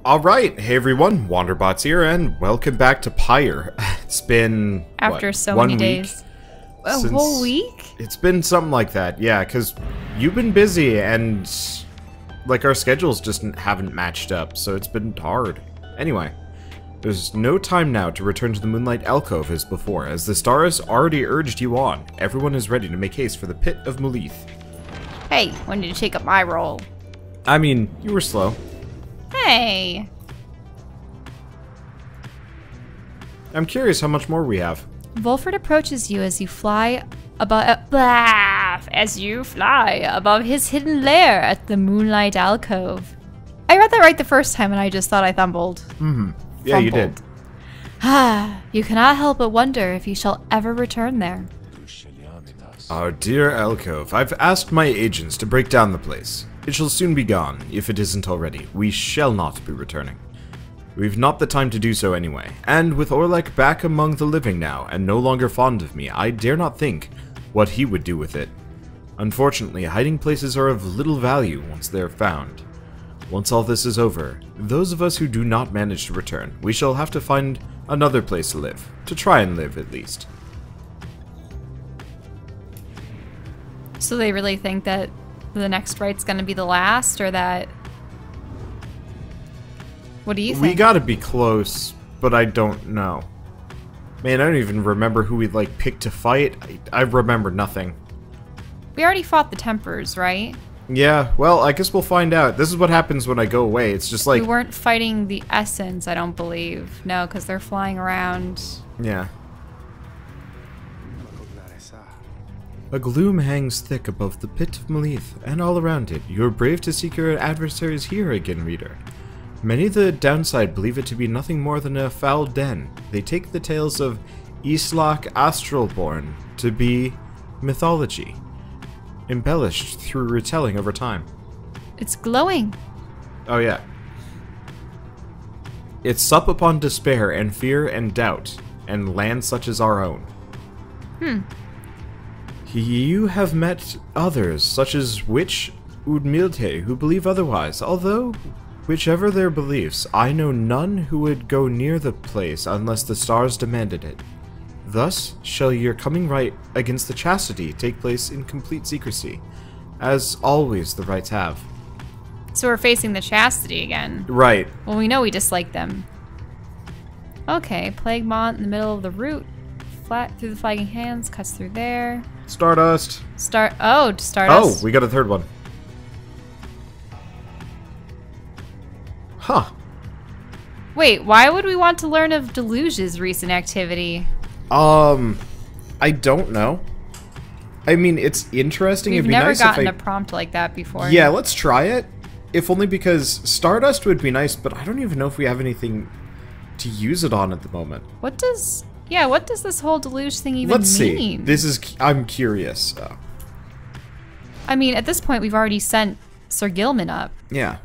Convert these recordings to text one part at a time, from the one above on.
Alright, hey everyone, Wanderbots here, and welcome back to Pyre. It's been, After so many days. A whole week? It's been something like that, yeah, because you've been busy, and, like, our schedules just haven't matched up, so it's been hard. Anyway, there's no time now to return to the Moonlight Alcove as before, as the stars already urged you on. Everyone is ready to make haste for the Pit of Molith. Hey, when did you take up my role? I mean, you were slow. Hey! I'm curious how much more we have. Volfred approaches you as you fly above his hidden lair at the Moonlight Alcove. I read that right the first time and I just thought I thumbled. Yeah, you did. Ah, you cannot help but wonder if you shall ever return there. Our dear alcove, I've asked my agents to break down the place. It shall soon be gone, if it isn't already. We shall not be returning. We've not the time to do so anyway, and with Orlek back among the living now, and no longer fond of me, I dare not think what he would do with it. Unfortunately, hiding places are of little value once they're found. Once all this is over, those of us who do not manage to return, we shall have to find another place to live. To try and live, at least. So they really think that the next Rite's gonna be the last, or that... What do you think? We gotta be close, but I don't know. Man, I don't even remember who we, like, picked to fight. I remember nothing. We already fought the Tempers, right? Yeah, well, I guess we'll find out. This is what happens when I go away. It's just like... We weren't fighting the Essence, I don't believe. No, because they're flying around. Yeah. A gloom hangs thick above the Pit of Molith, and all around it. You are brave to seek your adversaries here again, reader. Many of the downside believe it to be nothing more than a foul den. They take the tales of Islak Astralborn to be mythology, embellished through retelling over time. It's glowing. Oh yeah. It's sup upon despair and fear and doubt, and land such as our own. You have met others, such as Witch Udmilte, who believe otherwise, although, whichever their beliefs, I know none who would go near the place unless the stars demanded it. Thus shall your coming right against the chastity take place in complete secrecy, as always the rites have. So we're facing the chastity again. Right. Well, we know we dislike them. Okay, Plaguemont in the middle of the route. Flat through the flagging hands, cuts through there. Stardust. Stardust. Oh, we got a third one. Huh. Wait, why would we want to learn of Deluge's recent activity? I don't know. I mean, it's interesting. We've It'd be never nice gotten if a prompt like that before. Yeah, let's try it. If only because Stardust would be nice, but I don't even know if we have anything to use it on at the moment. What does this whole Deluge thing even Let's mean? see. This is... I'm curious. I mean, at this point, we've already sent Sir Gilman up. Yeah.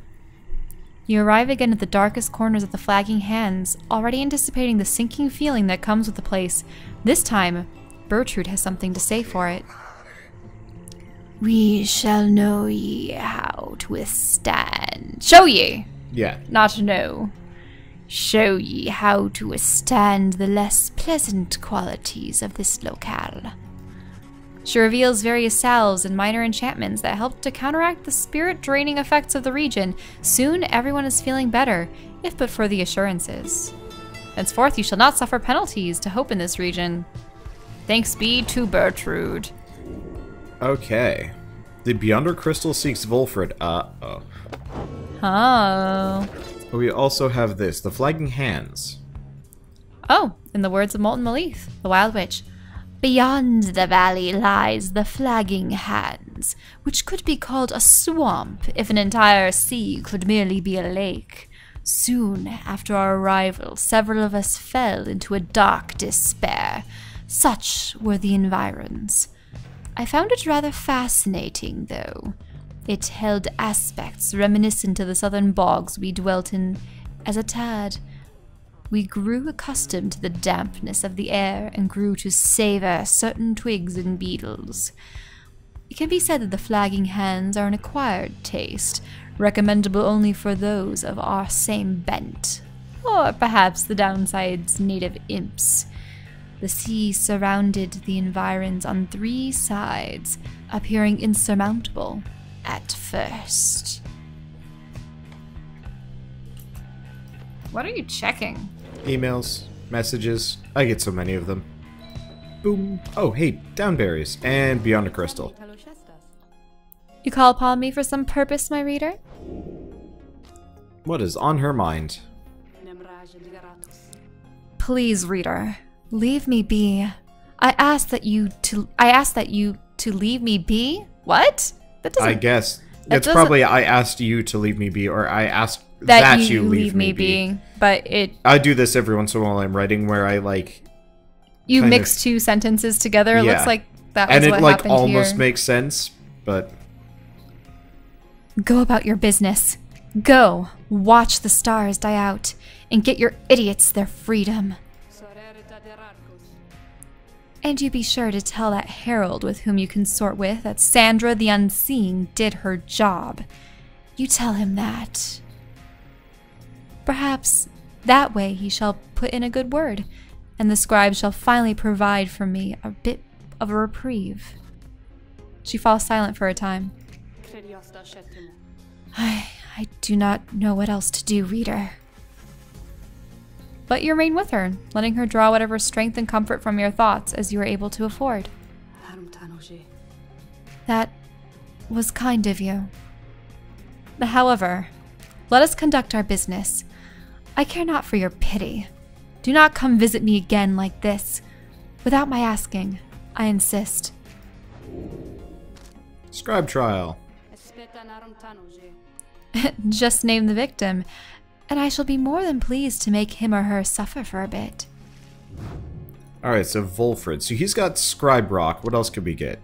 You arrive again at the darkest corners of the flagging hands, already anticipating the sinking feeling that comes with the place. This time, Bertrude has something to say for it. We shall know ye how to withstand. Show ye! Yeah. Not know. Show ye how to withstand the less pleasant qualities of this locale. She reveals various salves and minor enchantments that help to counteract the spirit-draining effects of the region. Soon, everyone is feeling better, if but for the assurances. Henceforth, you shall not suffer penalties to hope in this region. Thanks be to Bertrude. Okay. The Beyonder Crystal seeks Volfred. Oh. We also have this, the Flagging Hands. Oh, in the words of Molten Molith, the Wild Witch. Beyond the valley lies the Flagging Hands, which could be called a swamp if an entire sea could merely be a lake. Soon after our arrival, several of us fell into a dark despair. Such were the environs. I found it rather fascinating, though. It held aspects reminiscent of the southern bogs we dwelt in as a tad. We grew accustomed to the dampness of the air and grew to savor certain twigs and beetles. It can be said that the Flagging Hands are an acquired taste, recommendable only for those of our same bent. Or perhaps the downside's native imps. The sea surrounded the environs on 3 sides, appearing insurmountable at first. What are you checking? Emails, messages. I get so many of them. Boom. Oh, hey, downberries. And beyond a crystal. You call upon me for some purpose, my reader? What is on her mind? Please, reader, leave me be. I ask that you to leave me be? What? That doesn't. I guess. It's probably I asked you to leave me be, or I asked that you leave me be. But it. I do this every once in a while I'm writing where I like. You mix 2 sentences together. It looks like that was what happened here. And it like almost makes sense, but. Go about your business. Go, watch the stars die out, and get your idiots their freedom. And you be sure to tell that herald with whom you consort with that Sandra the Unseeing did her job. You tell him that. Perhaps that way he shall put in a good word, and the scribe shall finally provide for me a bit of a reprieve. She falls silent for a time. I do not know what else to do, reader. But you remain with her, letting her draw whatever strength and comfort from your thoughts as you are able to afford. That was kind of you. However, let us conduct our business. I care not for your pity. Do not come visit me again like this. Without my asking, I insist. Scribe trial. Just name the victim, and I shall be more than pleased to make him or her suffer for a bit. Alright, so Volfred. So he's got Scribe Rock. What else could we get?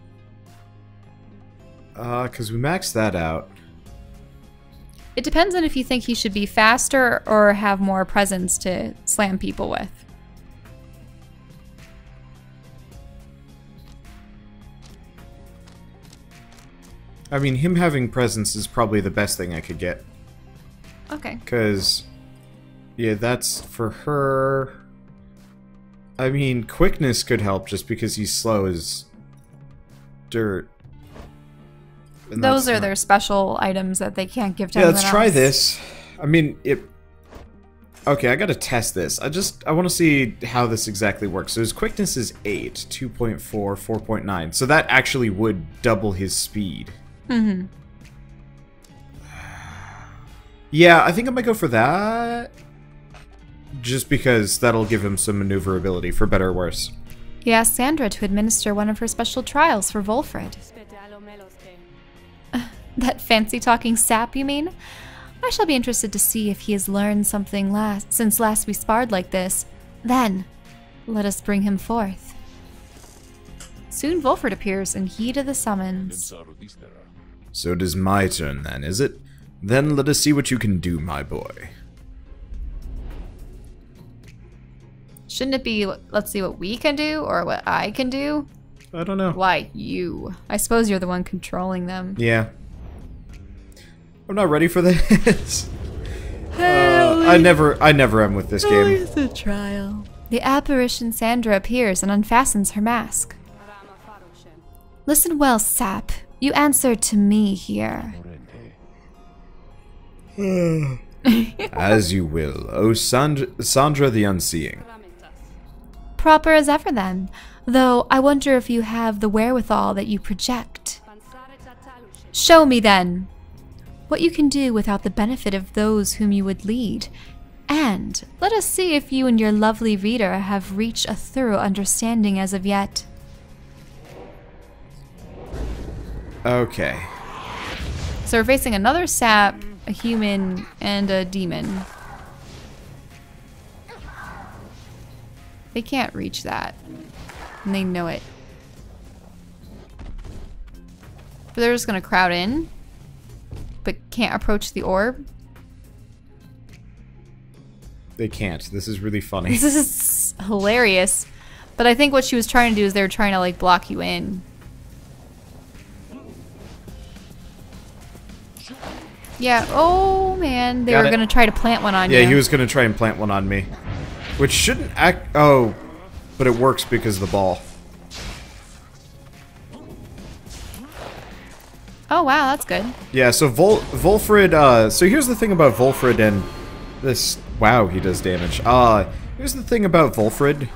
Because we maxed that out. It depends on if you think he should be faster or have more presence to slam people with. I mean, him having presence is probably the best thing I could get. Okay. Because, yeah, that's for her. I mean, quickness could help just because he's slow as dirt. And those are their special items that they can't give to anyone else. Let's try this. I mean, okay, I gotta test this. I want to see how this exactly works. So his quickness is 8, 2.4, 4.9. So that actually would double his speed. Mm-hmm. Yeah, I think I might go for that. Just because that'll give him some maneuverability, for better or worse. You asked Sandra to administer one of her special trials for Volfred. That fancy-talking sap, you mean? I shall be interested to see if he has learned something since last we sparred like this. Then, let us bring him forth. Soon Volfred appears in heed of the summons. So it is my turn then, is it? Then let us see what you can do, my boy. Shouldn't it be, let's see what we can do, or what I can do? I don't know. Why, you? I suppose you're the one controlling them. Yeah. I'm not ready for this. I never am with this game. It's a trial. The apparition Sandra appears and unfastens her mask. Listen well, sap. You answered to me here. As you will, O Sandra the Unseeing. Proper as ever then, though I wonder if you have the wherewithal that you project. Show me then what you can do without the benefit of those whom you would lead, and let us see if you and your lovely reader have reached a thorough understanding as of yet. Okay. So we're facing another sap, a human, and a demon. They can't reach that, and they know it. But they're just gonna crowd in, but can't approach the orb. They can't. This is really funny. This is hilarious. But I think what she was trying to do is they were trying to like block you in. Yeah. Oh, man. They Got were it. going to try to plant one on you. Yeah, he was gonna try and plant one on me. Which shouldn't act... Oh, but it works because of the ball. Oh, wow. That's good. Yeah, so Volfrid, so here's the thing about Volfrid and this... Wow, he does damage. Here's the thing about Volfrid.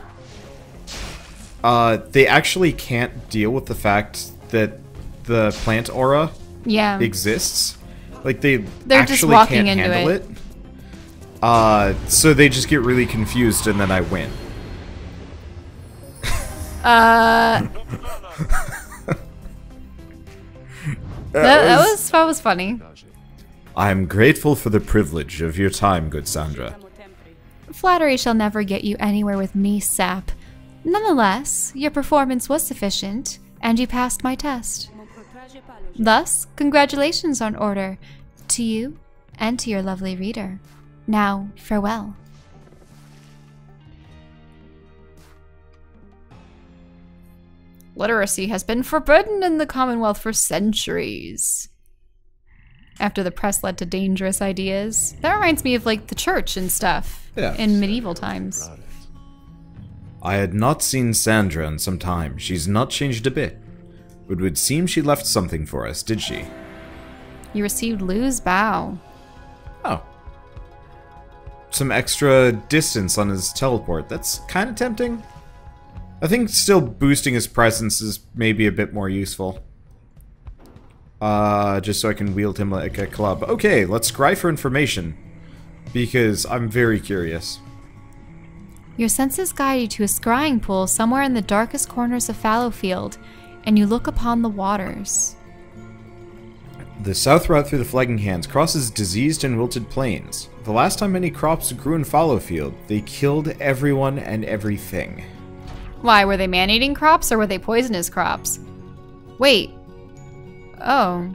They actually can't deal with the fact that the plant aura exists. Like, they're actually just walking can't into handle it. So they just get really confused and then I win. That was funny. I'm grateful for the privilege of your time, good Sandra. Flattery shall never get you anywhere with me, sap. Nonetheless, your performance was sufficient, and you passed my test. Thus, congratulations on order to you and to your lovely reader. Now, farewell. Literacy has been forbidden in the Commonwealth for centuries. After the press led to dangerous ideas. That reminds me of, like, the church and stuff in medieval times. I had not seen Sandra in some time. She's not changed a bit. It would seem she left something for us, did she? You received Lou's bow. Oh. Some extra distance on his teleport. That's kind of tempting. I think still boosting his presence is maybe a bit more useful. Just so I can wield him like a club. Okay, let's scry for information. Because I'm very curious. Your senses guide you to a scrying pool somewhere in the darkest corners of Fallowfield, and you look upon the waters. The south route through the Flagging Hands crosses diseased and wilted plains. The last time any crops grew in Fallowfield, they killed everyone and everything. Why, were they man-eating crops or were they poisonous crops? Wait. Oh.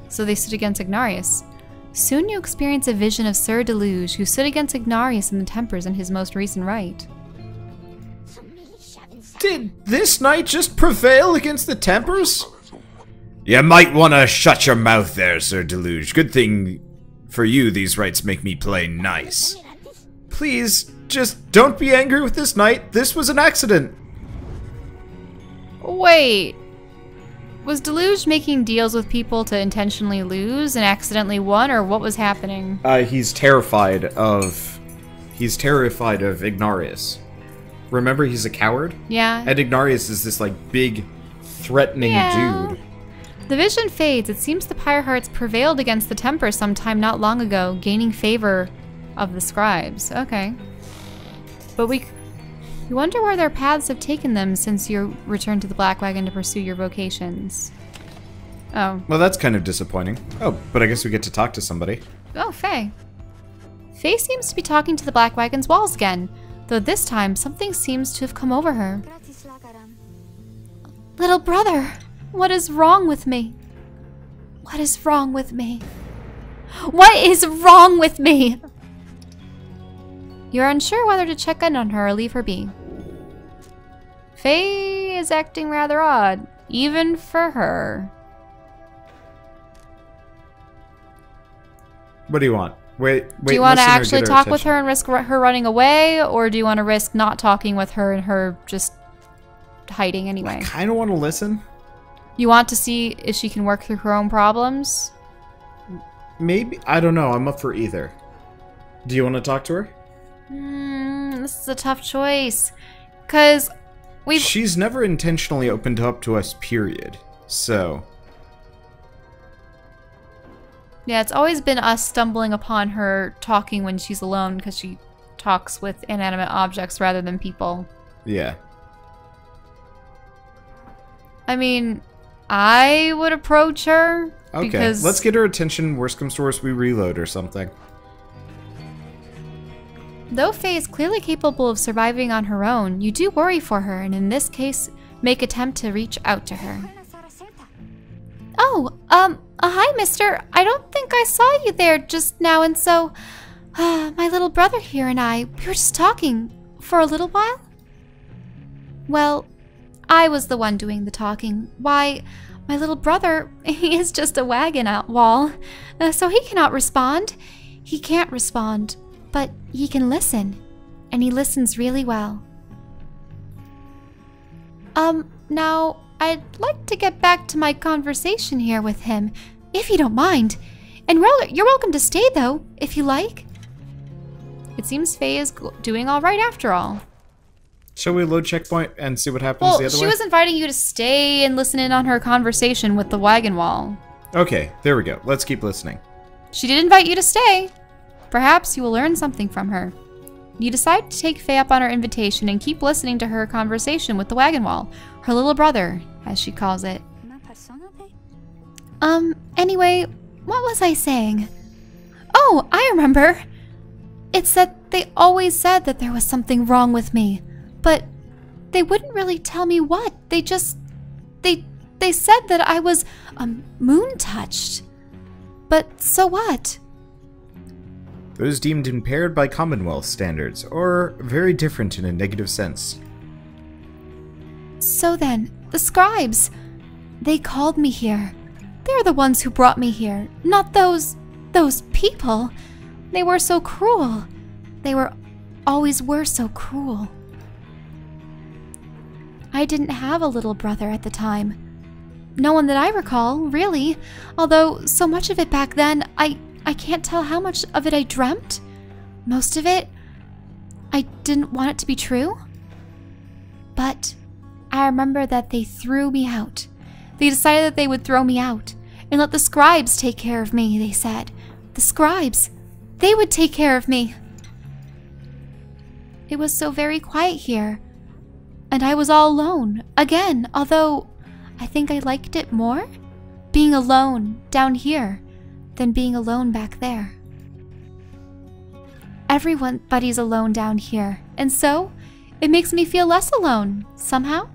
So they stood against Ignarius. Soon you experience a vision of Sir Deluge, who stood against Ignarius in the Tempers in his most recent Rite. Did this knight just prevail against the Tempers? You might want to shut your mouth there, Sir Deluge. Good thing for you these rites make me play nice. Please, just don't be angry with this knight. This was an accident. Wait. Was Deluge making deals with people to intentionally lose and accidentally won, or what was happening? He's terrified of Ignarius. Remember, he's a coward? Yeah. And Ignarius is this, like, big, threatening dude. The vision fades. It seems the Pyre Hearts prevailed against the Temper sometime not long ago, gaining favor of the scribes. Okay. But we wonder where their paths have taken them since you returned to the Black Wagon to pursue your vocations. Oh. Well, that's kind of disappointing. Oh, but I guess we get to talk to somebody. Oh, Faye. Faye seems to be talking to the Black Wagon's walls again, though this time something seems to have come over her. Little brother, what is wrong with me? What is wrong with me? What is wrong with me? You're unsure whether to check in on her or leave her be. Faye is acting rather odd, even for her. What do you want? Wait, do you want to actually talk with her and risk her running away, or do you want to risk not talking with her and her just hiding anyway? I kind of want to listen. You want to see if she can work through her own problems? Maybe. I don't know. I'm up for either. Do you want to talk to her? This is a tough choice. Because she's never intentionally opened up to us, period. So. Yeah, it's always been us stumbling upon her talking when she's alone because she talks with inanimate objects rather than people. Yeah. I mean, I would approach her. Okay, because let's get her attention. Worst comes to worst, we reload or something. Though Faye is clearly capable of surviving on her own, you do worry for her, and in this case, make attempt to reach out to her. Oh, hi, mister. I don't think I saw you there just now, and so, my little brother here and I, we were just talking for a little while. Well, I was the one doing the talking. Why, My little brother, he is just a wagon out wall, so he cannot respond. He can't respond, but he can listen, and he listens really well. Now, I'd like to get back to my conversation here with him, if you don't mind. And you're welcome to stay, though, if you like. It seems Faye is doing all right after all. Shall we load checkpoint and see what happens the other way? Well, she was inviting you to stay and listen in on her conversation with the wagon wall. Okay, there we go. Let's keep listening. She did invite you to stay. Perhaps you will learn something from her. You decide to take Faye up on her invitation and keep listening to her conversation with the wagon wall, her little brother, as she calls it. Anyway, what was I saying? Oh, I remember. It's that they always said that there was something wrong with me, but they wouldn't really tell me what. They said that I was moon-touched. But so what? Those deemed impaired by Commonwealth standards, or very different in a negative sense. So then, the scribes, they called me here. They're the ones who brought me here, not those people. They were so cruel. They always were so cruel. I didn't have a little brother at the time. No one that I recall, really. Although so much of it back then, I can't tell how much of it I dreamt. Most of it, I didn't want it to be true. But I remember that they threw me out. They decided that they would throw me out and let the scribes take care of me, they said. The scribes, they would take care of me. It was so very quiet here, and I was all alone, again, although I think I liked it more, being alone down here, than being alone back there. Everybody's alone down here, and so it makes me feel less alone, somehow.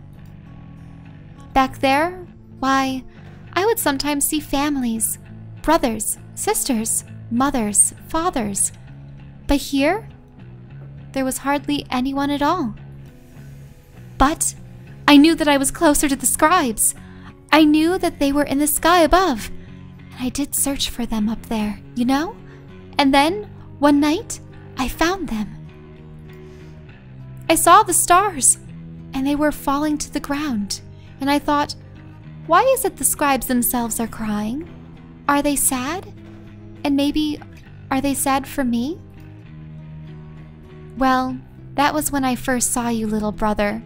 Back there, why, I would sometimes see families, brothers, sisters, mothers, fathers. But here, there was hardly anyone at all. But I knew that I was closer to the scribes. I knew that they were in the sky above. And I did search for them up there, you know? And then, one night, I found them. I saw the stars, and they were falling to the ground. And I thought, why is it the scribes themselves are crying? Are they sad? And maybe, are they sad for me? Well, that was when I first saw you, little brother.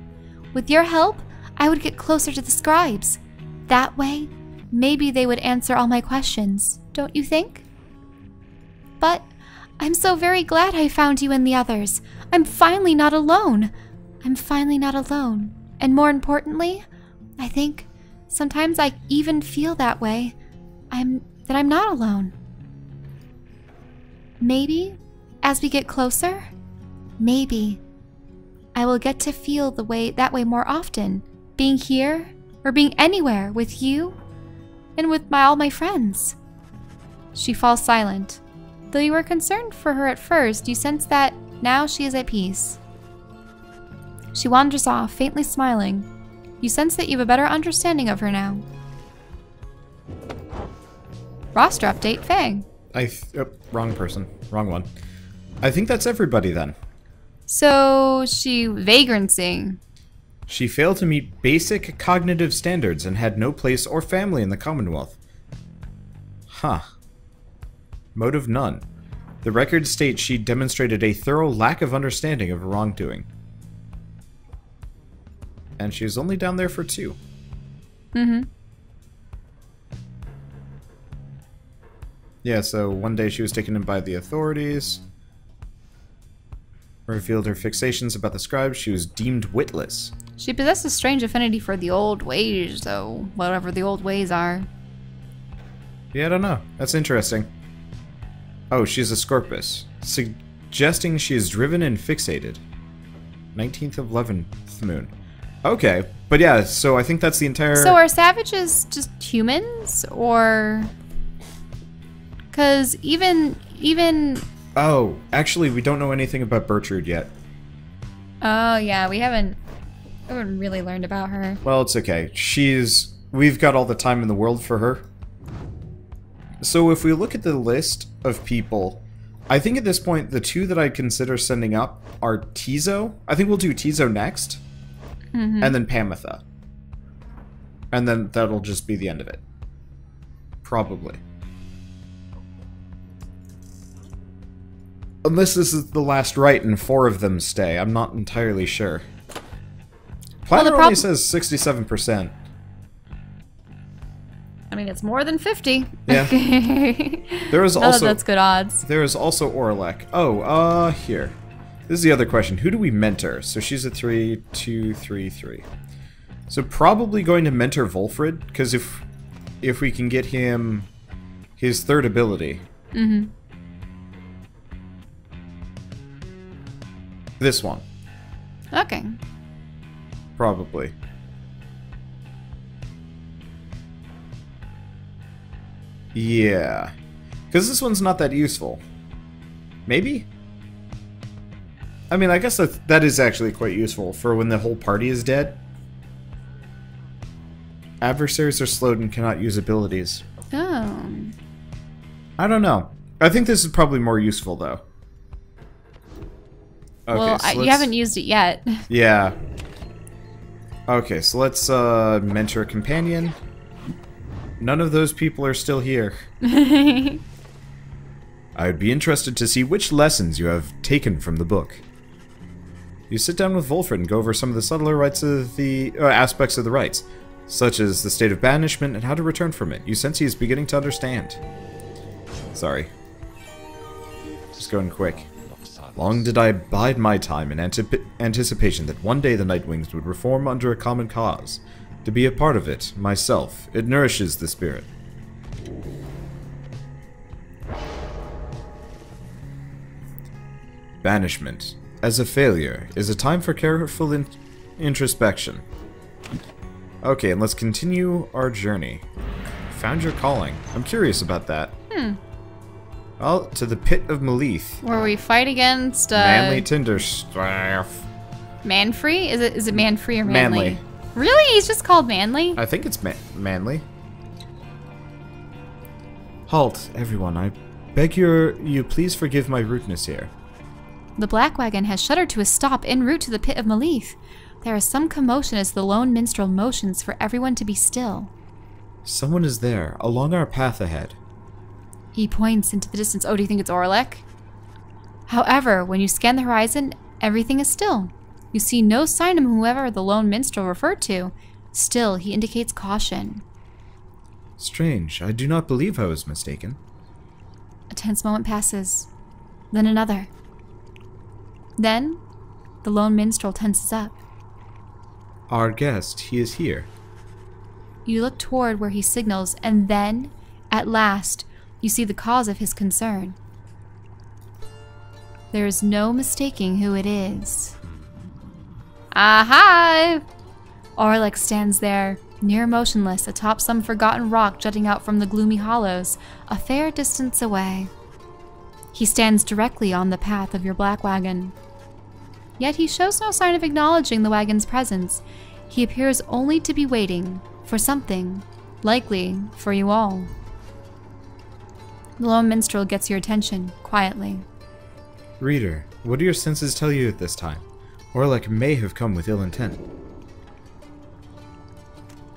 With your help, I would get closer to the scribes. That way, maybe they would answer all my questions, don't you think? But I'm so very glad I found you and the others. I'm finally not alone. I'm finally not alone. And more importantly, I think sometimes I even feel that way. That I'm not alone. Maybe, as we get closer, maybe I will get to feel that way more often, being here or being anywhere with you and with all my friends. She falls silent. Though you were concerned for her at first, you sense that now she is at peace. She wanders off, faintly smiling. You sense that you have a better understanding of her now. Roster update, Fang. Wrong person. Wrong one. I think that's everybody then. So, she vagrancy. She failed to meet basic cognitive standards and had no place or family in the Commonwealth. Huh. Motive none. The records state she demonstrated a thorough lack of understanding of her wrongdoing. And she was only down there for 2. Mm-hmm. Yeah, so one day she was taken in by the authorities. Revealed her fixations about the scribes. She was deemed witless. She possessed a strange affinity for the old ways, though, whatever the old ways are. Yeah, I don't know. That's interesting. Oh, she's a Scorpus, suggesting she is driven and fixated. 19th of 11th moon. Okay, but yeah, so I think that's the entire... So are savages just humans, or... Because even... Oh, actually, we don't know anything about Bertrude yet. Oh, yeah, we haven't really learned about her. Well, it's okay. She's we've got all the time in the world for her. So if we look at the list of people, I think at this point the two that I'd consider sending up are Tizo. I think we'll do Tizo next. And then Pamitha. And then that'll just be the end of it. Probably. Unless this is the last Rite and 4 of them stay. I'm not entirely sure. Planner only says 67%. I mean, it's more than 50. Yeah. There is also... that's good odds. There is also Orlek. Oh, here. This is the other question. Who do we mentor? So she's a 3, 2, 3, 3. So probably going to mentor Volfred, because if we can get him his 3rd ability. This one. Okay. Probably. Yeah. Because this one's not that useful. Maybe? I mean, I guess that is actually quite useful for when the whole party is dead. Adversaries are slowed and cannot use abilities. Oh. I don't know. I think this is probably more useful, though. Okay, well, so you haven't used it yet. Yeah. Okay, so let's mentor a companion. None of those people are still here. I would be interested to see which lessons you have taken from the book. You sit down with Volfred and go over some of the subtler rites of the aspects of the rites, such as the state of banishment and how to return from it. You sense he is beginning to understand. Sorry. Just going quick. Long did I bide my time in anticipation that one day the Nightwings would reform under a common cause. To be a part of it, myself, it nourishes the spirit. Banishment, as a failure, is a time for careful introspection. Okay, and let's continue our journey. Found your calling. I'm curious about that. Well, to the pit of Malith. Where we fight against Manly Tinderstaff. Manfree? Is it Manfree or Manly? Manly. Really? He's just called Manly? I think it's Manly. Halt, everyone. I beg you please forgive my rudeness here. The black wagon has shuddered to a stop en route to the pit of Malith. There is some commotion as the lone minstrel motions for everyone to be still. Someone is there, along our path ahead. He points into the distance. Oh, do you think it's Orlek? However, when you scan the horizon, everything is still. You see no sign of whoever the lone minstrel referred to. Still, he indicates caution. Strange. I do not believe I was mistaken. A tense moment passes. Then another. Then, the lone minstrel tenses up. Our guest, he is here. You look toward where he signals, and then, at last, you see the cause of his concern. There is no mistaking who it is. Aha! Orlek stands there, near motionless, atop some forgotten rock jutting out from the gloomy hollows, a fair distance away. He stands directly on the path of your black wagon. Yet he shows no sign of acknowledging the wagon's presence. He appears only to be waiting for something, likely for you all. The lone minstrel gets your attention, quietly. Reader, what do your senses tell you at this time? Orlek may have come with ill intent.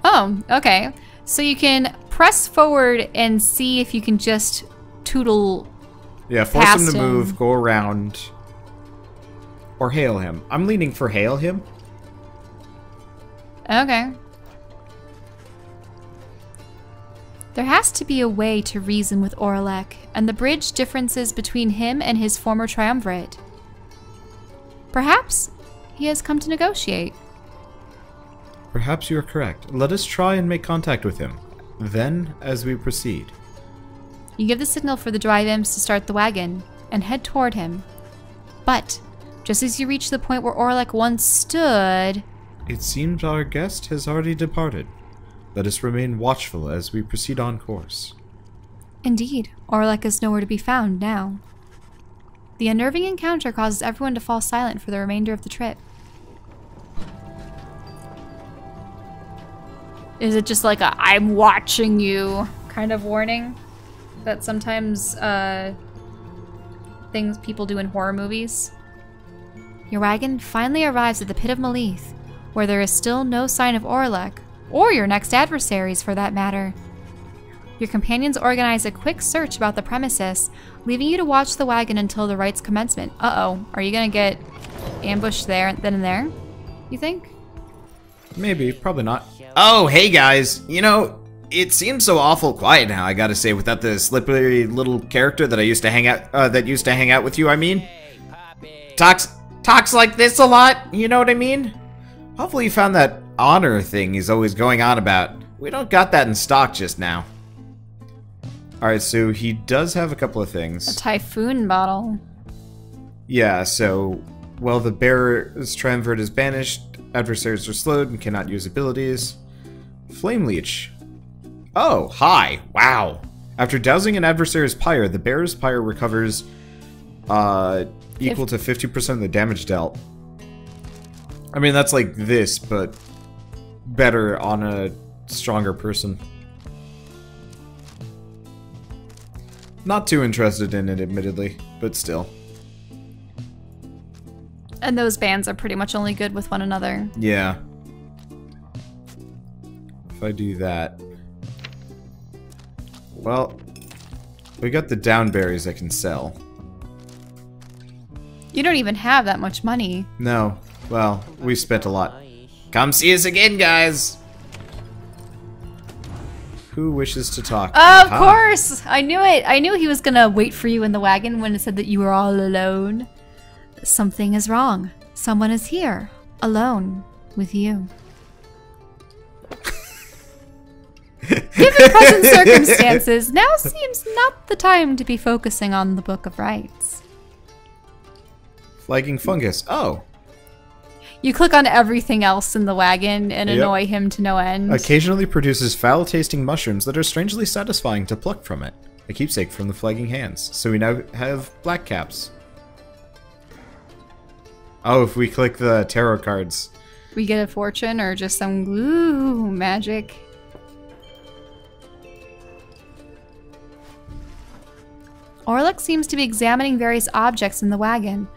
Oh, okay. So you can press forward and see if you can just tootle. Yeah, force him to move, go around, or hail him. I'm leaning for hail him. Okay. There has to be a way to reason with Orlek, and the bridge differences between him and his former triumvirate. Perhaps he has come to negotiate. Perhaps you are correct. Let us try and make contact with him. Then, as we proceed. You give the signal for the drive imps to start the wagon, and head toward him. But, just as you reach the point where Orlek once stood... It seems our guest has already departed. Let us remain watchful as we proceed on course. Indeed, Orlek is nowhere to be found now. The unnerving encounter causes everyone to fall silent for the remainder of the trip. Is it just like a "I'm watching you" kind of warning that sometimes things people do in horror movies? Your wagon finally arrives at the Pit of Malith, where there is still no sign of Orlek, or your next adversaries for that matter. Your companions organize a quick search about the premises, leaving you to watch the wagon until the rite's commencement. Uh-oh, are you gonna get ambushed there, then and there, you think? Maybe, probably not. Oh, hey guys! You know, it seems so awful quiet now, I gotta say, without the slippery little character that I used to hang out, with you, I mean. Talks like this a lot, you know what I mean? Hopefully you found that honor thing he's always going on about. We don't got that in stock just now. Alright, so he does have a couple of things. A typhoon bottle. Yeah, so, well, the bearer's triumvirate is banished, adversaries are slowed and cannot use abilities. Flame Leech. Oh, hi. Wow. After dousing an adversary's Pyre, the bearer's Pyre recovers equal to 50% of the damage dealt. I mean, that's like this, but better on a stronger person. Not too interested in it, admittedly, but still. And those bands are pretty much only good with one another. Yeah. If I do that... Well, we got the down berries I can sell. You don't even have that much money. No. Well, we spent a lot. Come see us again, guys! Who wishes to talk? Of course! I knew it! I knew he was gonna wait for you in the wagon when it said that you were all alone. Something is wrong. Someone is here. Alone. With you. Given present circumstances, now seems not the time to be focusing on the Book of Rites. Flagging fungus. Oh. You click on everything else in the wagon and annoy him to no end. Occasionally produces foul-tasting mushrooms that are strangely satisfying to pluck from it. A keepsake from the flagging hands. So we now have black caps. Oh, if we click the tarot cards. We get a fortune or just some glue magic. Orlek seems to be examining various objects in the wagon.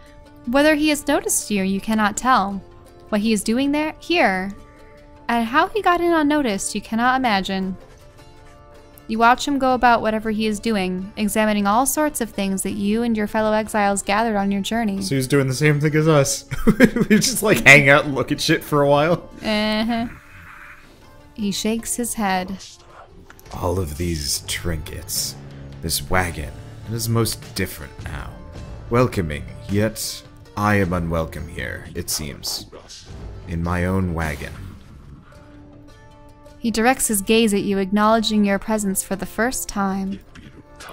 Whether he has noticed you cannot tell. What he is doing here, and how he got in unnoticed, you cannot imagine. You watch him go about whatever he is doing, examining all sorts of things that you and your fellow exiles gathered on your journey. So he's doing the same thing as us. We just like hang out and look at shit for a while. He shakes his head. All of these trinkets, this wagon, it is most different now. Welcoming, yet I am unwelcome here, it seems. In my own wagon. He directs his gaze at you, acknowledging your presence for the first time.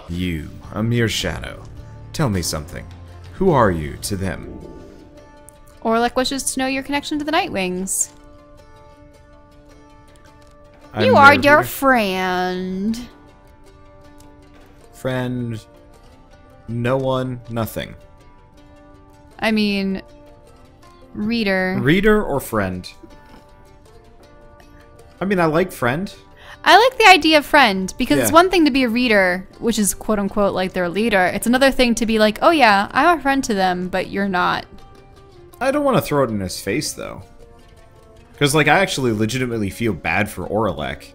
You, a mere shadow. Tell me something. Who are you to them? Orlek wishes to know your connection to the Nightwings. You are their friend. Friend. No one, nothing. I mean, reader. Reader or friend? I mean, I like friend. I like the idea of friend, because it's one thing to be a reader, which is quote-unquote like their leader. It's another thing to be like, oh yeah, I'm a friend to them, but you're not. I don't want to throw it in his face, though. Because, like, I actually legitimately feel bad for Orlek.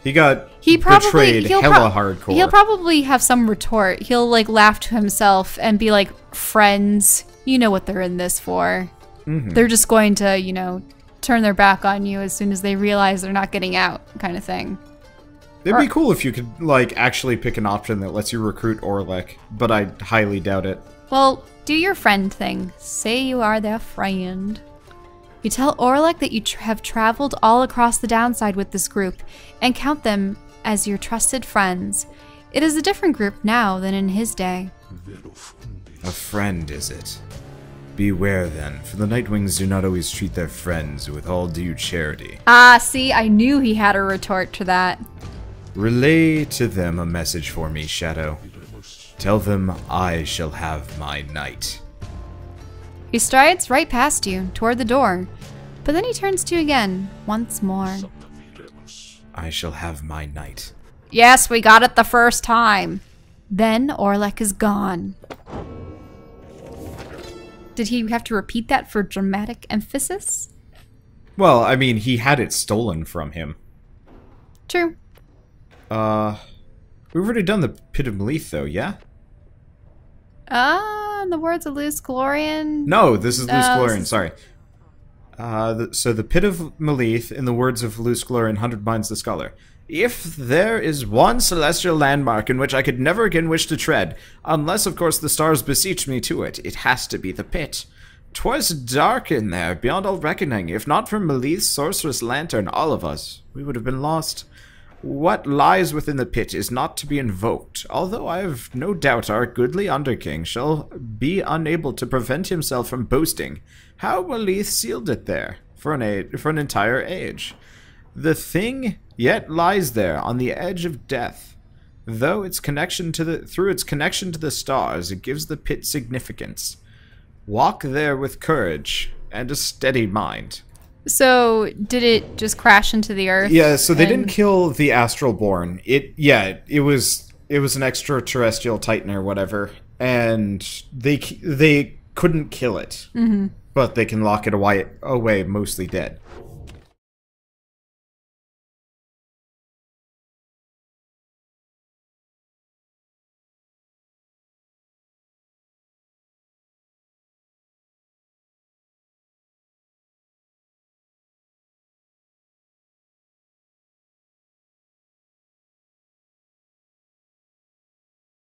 He got betrayed hella hardcore. He'll probably have some retort. He'll, like, laugh to himself and be like, friends, you know what they're in this for. They're just going to, you know, turn their back on you as soon as they realize they're not getting out, kind of thing. It'd be cool if you could, like, actually pick an option that lets you recruit Orlek, but I highly doubt it. Well, do your friend thing. Say you are their friend. You tell Orlek that you have traveled all across the downside with this group, and count them as your trusted friends. It is a different group now than in his day. A friend, is it? Beware then, for the Nightwings do not always treat their friends with all due charity. Ah, see, I knew he had a retort to that. Relay to them a message for me, Shadow. Tell them I shall have my night. He strides right past you, toward the door, but then he turns to you again, once more. I shall have my night. Yes, we got it the first time. Then Orlek is gone. Did he have to repeat that for dramatic emphasis? Well, I mean, he had it stolen from him. True. We've already done the Pit of Melith, though, yeah? In the words of Luce Glorian. No, this is Luce Glorian, sorry. So the Pit of Melith, in the words of Luce Glorian, 100 Minds the Scholar. If there is one celestial landmark in which I could never again wish to tread, unless, of course, the stars beseech me to it, it has to be the pit. 'Twas dark in there, beyond all reckoning. If not for Melith's sorceress lantern, all of us, we would have been lost. What lies within the pit is not to be invoked, although I have no doubt our goodly Underking shall be unable to prevent himself from boasting how Melith sealed it there for an entire age. The thing yet lies there on the edge of death. Through its connection to the stars, it gives the pit significance. Walk there with courage and a steady mind. So, did it just crash into the earth? Yeah, so they didn't kill the Astralborn. It was an extraterrestrial titan or whatever, and they couldn't kill it. Mm-hmm. But they can lock it away mostly dead.